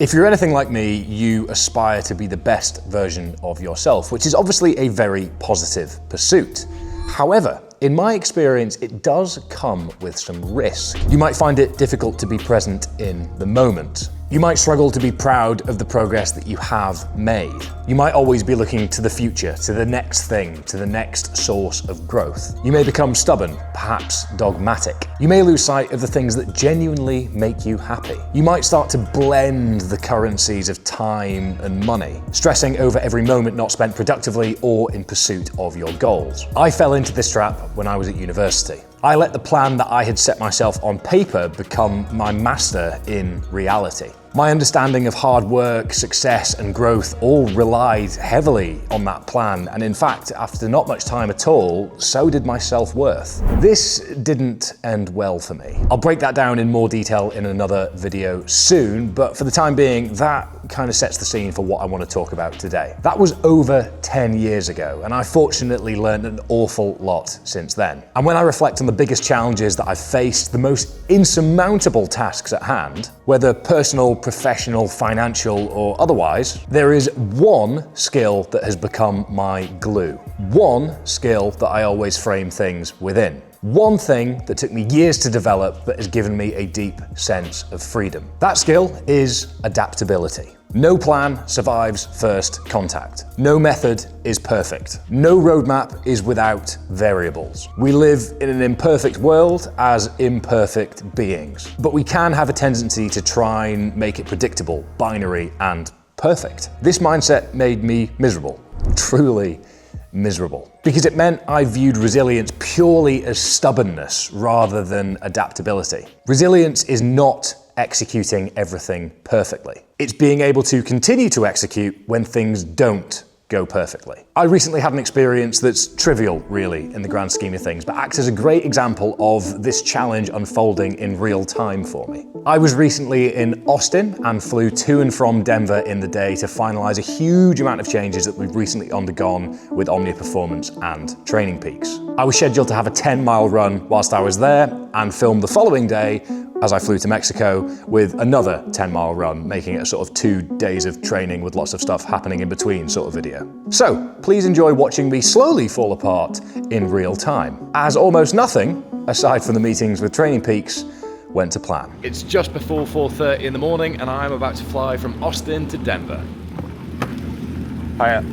If you're anything like me, you aspire to be the best version of yourself, which is obviously a very positive pursuit. However, in my experience, it does come with some risk. You might find it difficult to be present in the moment. You might struggle to be proud of the progress that you have made. You might always be looking to the future, to the next thing, to the next source of growth. You may become stubborn, perhaps dogmatic. You may lose sight of the things that genuinely make you happy. You might start to blend the currencies of time and money, stressing over every moment not spent productively or in pursuit of your goals. I fell into this trap when I was at university. I let the plan that I had set myself on paper become my master in reality. My understanding of hard work, success, and growth all relied heavily on that plan, and in fact, after not much time at all, so did my self-worth. This didn't end well for me. I'll break that down in more detail in another video soon, but for the time being, that kind of sets the scene for what I want to talk about today. That was over 10 years ago, and I fortunately learned an awful lot since then. And when I reflect on the biggest challenges that I've faced, the most insurmountable tasks at hand, whether personal, professional, financial, or otherwise, there is one skill that has become my glue. One skill that I always frame things within. One thing that took me years to develop but has given me a deep sense of freedom. That skill is adaptability. No plan survives first contact. No method is perfect. No roadmap is without variables. We live in an imperfect world as imperfect beings, but we can have a tendency to try and make it predictable, binary, and perfect. This mindset made me miserable, truly miserable, because it meant I viewed resilience purely as stubbornness rather than adaptability. Resilience is not executing everything perfectly. It's being able to continue to execute when things don't go perfectly. I recently had an experience that's trivial, really, in the grand scheme of things, but acts as a great example of this challenge unfolding in real time for me. I was recently in Austin and flew to and from Denver in the day to finalize a huge amount of changes that we've recently undergone with Omnia Performance and Training Peaks. I was scheduled to have a 10-mile run whilst I was there and film the following day as I flew to Mexico with another 10-mile run, making it a sort of 2 days of training with lots of stuff happening in between sort of video. So please enjoy watching me slowly fall apart in real time, as almost nothing, aside from the meetings with Training Peaks, went to plan. It's just before 4:30 in the morning and I'm about to fly from Austin to Denver. Hiya.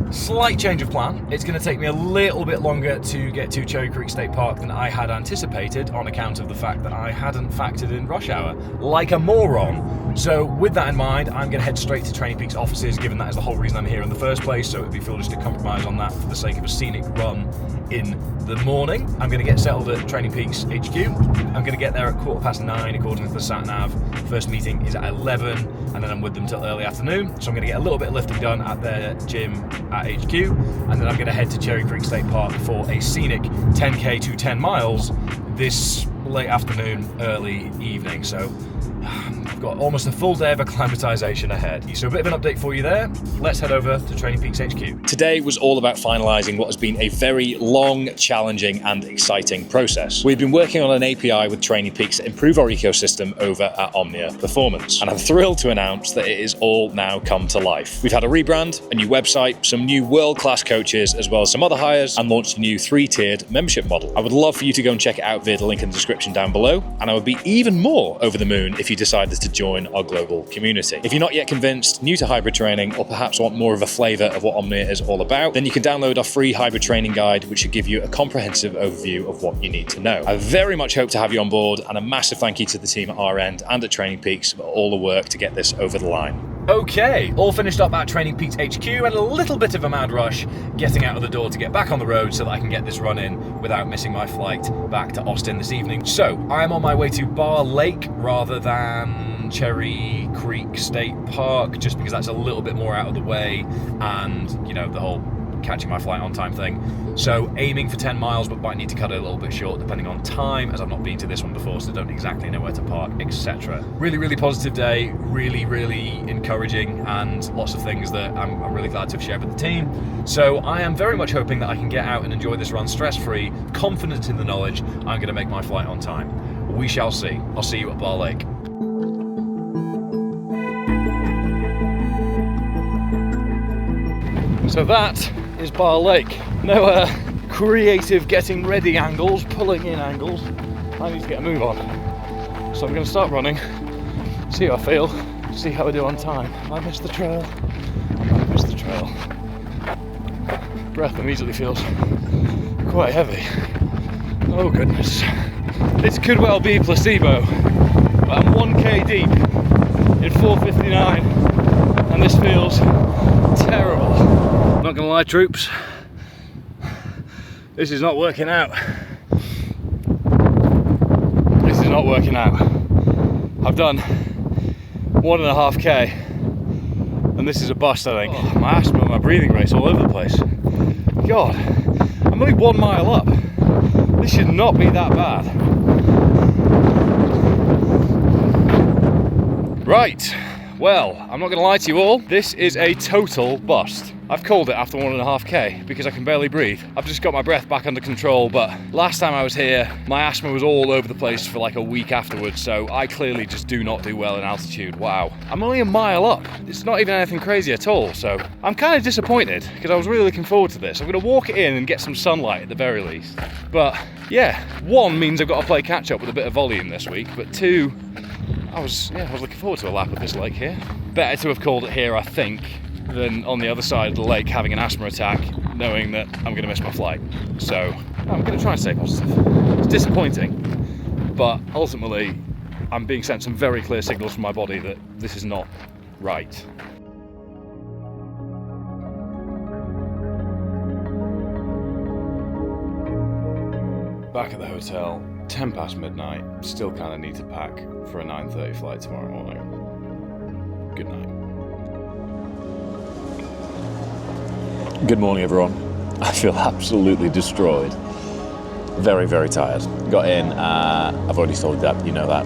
Slight change of plan. It's going to take me a little bit longer to get to Cherry Creek State Park than I had anticipated on account of the fact that I hadn't factored in rush hour like a moron. So with that in mind, I'm going to head straight to Training Peaks offices, given that is the whole reason I'm here in the first place, so it would be foolish to compromise on that for the sake of a scenic run in the morning. I'm going to get settled at Training Peaks HQ. I'm going to get there at 9:15 according to the sat-nav. First meeting is at 11 and then I'm with them till early afternoon, so I'm going to get a little bit of lifting done at their gym at HQ, and then I'm going to head to Cherry Creek State Park for a scenic 10k to 10 miles this late afternoon, early evening. So I've got almost a full day of acclimatization ahead. So a bit of an update for you there. Let's head over to Training Peaks HQ. Today was all about finalizing what has been a very long, challenging and exciting process. We've been working on an API with Training Peaks to improve our ecosystem over at Omnia Performance, and I'm thrilled to announce that it is all now come to life. We've had a rebrand, a new website, some new world-class coaches, as well as some other hires, and launched a new 3-tiered membership model. I would love for you to go and check it out via the link in the description down below, and I would be even more over the moon if you decided to join our global community. If you're not yet convinced, new to hybrid training, or perhaps want more of a flavour of what Omnia is all about, then you can download our free hybrid training guide, which should give you a comprehensive overview of what you need to know. I very much hope to have you on board, and a massive thank you to the team at our end and at Training Peaks for all the work to get this over the line. Okay, all finished up at Training Peaks HQ, and a little bit of a mad rush getting out of the door to get back on the road so that I can get this run in without missing my flight back to Austin this evening. So I am on my way to Bar Lake rather than Cherry Creek State Park, just because that's a little bit more out of the way, and you know, the whole catching my flight on time thing. So aiming for 10 miles, but might need to cut it a little bit short depending on time, as I've not been to this one before, so I don't exactly know where to park, etc. Really positive day, really encouraging, and lots of things that I'm really glad to have shared with the team. So I am very much hoping that I can get out and enjoy this run stress-free, confident in the knowledge I'm going to make my flight on time. We shall see. I'll see you at Bar Lake. So that is Bar Lake. No creative getting ready angles, pulling in angles. I need to get a move on. So I'm going to start running, see how I feel, see how I do on time. I missed the trail. I missed the trail. Breath immediately feels quite heavy. Oh goodness. This could well be placebo. But I'm 1k deep in 4:59 and this feels terrible. Not gonna lie, troops, this is not working out. This is not working out. I've done 1.5k and this is a bust, I think. Oh, my asthma and my breathing rate's all over the place. God, I'm only 1 mile up. This should not be that bad. Right, well, I'm not gonna lie to you all, this is a total bust. I've called it after 1.5k because I can barely breathe. I've just got my breath back under control, but last time I was here, my asthma was all over the place for like a week afterwards, so I clearly just do not do well in altitude. Wow. I'm only a mile up. It's not even anything crazy at all, so I'm kind of disappointed because I was really looking forward to this. I'm gonna walk it in and get some sunlight at the very least. But yeah, 1 means I've got to play catch up with a bit of volume this week, but 2, I was looking forward to a lap of this lake here. Better to have called it here, I think, than on the other side of the lake having an asthma attack, knowing that I'm going to miss my flight. So I'm going to try and stay positive. It's disappointing, but ultimately I'm being sent some very clear signals from my body that this is not right. Back at the hotel, 10 past midnight, still kind of need to pack for a 9:30 flight tomorrow morning. Good night. Good morning, everyone. I feel absolutely destroyed. Very tired. Got in, I've already told you that, you know that.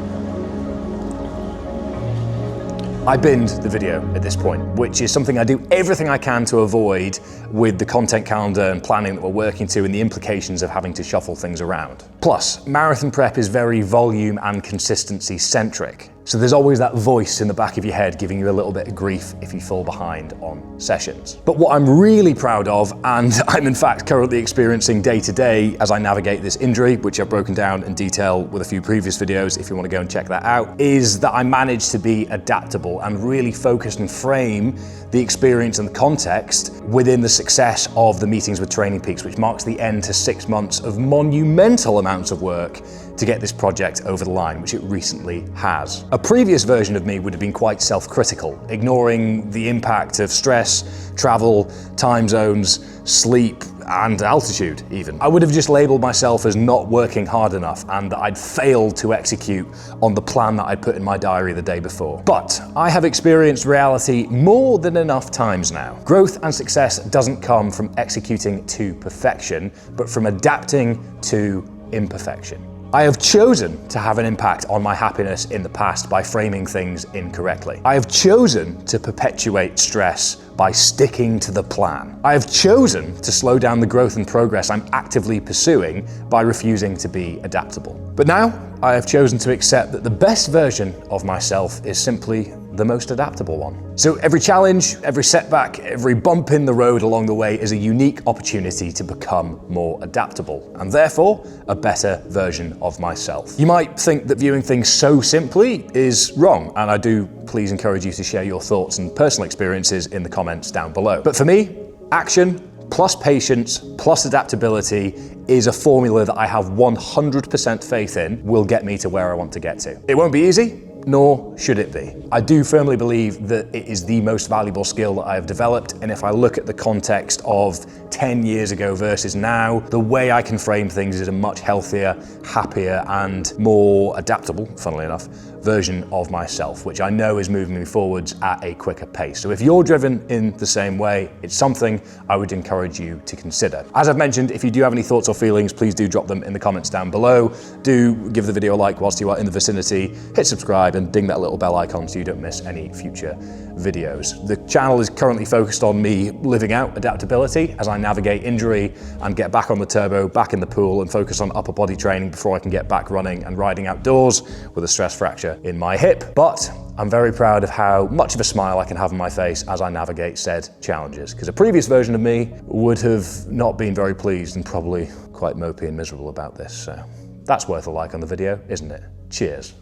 I binned the video at this point, which is something I do everything I can to avoid with the content calendar and planning that we're working to and the implications of having to shuffle things around. Plus, marathon prep is very volume and consistency centric. So there's always that voice in the back of your head giving you a little bit of grief if you fall behind on sessions. But what I'm really proud of, and I'm in fact currently experiencing day to day as I navigate this injury, which I've broken down in detail with a few previous videos if you want to go and check that out, is that I managed to be adaptable and really focus and frame the experience and the context within the success of the meetings with Training Peaks, which marks the end to 6 months of monumental amounts of work to get this project over the line, which it recently has. A previous version of me would have been quite self-critical, ignoring the impact of stress, travel, time zones, sleep, and altitude even. I would have just labeled myself as not working hard enough and that I'd failed to execute on the plan that I'd put in my diary the day before. But I have experienced reality more than enough times now. Growth and success doesn't come from executing to perfection, but from adapting to imperfection. I have chosen to have an impact on my happiness in the past by framing things incorrectly. I have chosen to perpetuate stress by sticking to the plan. I have chosen to slow down the growth and progress I'm actively pursuing by refusing to be adaptable. But now, I have chosen to accept that the best version of myself is simply the most adaptable one. So every challenge, every setback, every bump in the road along the way is a unique opportunity to become more adaptable, and therefore a better version of myself. You might think that viewing things so simply is wrong, and I do please encourage you to share your thoughts and personal experiences in the comments down below. But for me, action, plus patience, plus adaptability is a formula that I have 100% faith in will get me to where I want to get to. It won't be easy, nor should it be. I do firmly believe that it is the most valuable skill that I have developed, and if I look at the context of 10 years ago versus now, the way I can frame things is a much healthier, happier, and more adaptable, funnily enough, version of myself, which I know is moving me forwards at a quicker pace. So if you're driven in the same way, it's something I would encourage you to consider. As I've mentioned, if you do have any thoughts or feelings, please do drop them in the comments down below. Do give the video a like whilst you are in the vicinity, hit subscribe and ding that little bell icon so you don't miss any future videos. The channel is currently focused on me living out adaptability as I navigate injury and get back on the turbo, back in the pool, and focus on upper body training before I can get back running and riding outdoors with a stress fracture in my hip. But I'm very proud of how much of a smile I can have on my face as I navigate said challenges, because a previous version of me would have not been very pleased and probably quite mopey and miserable about this. So that's worth a like on the video, isn't it? Cheers.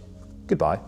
Goodbye.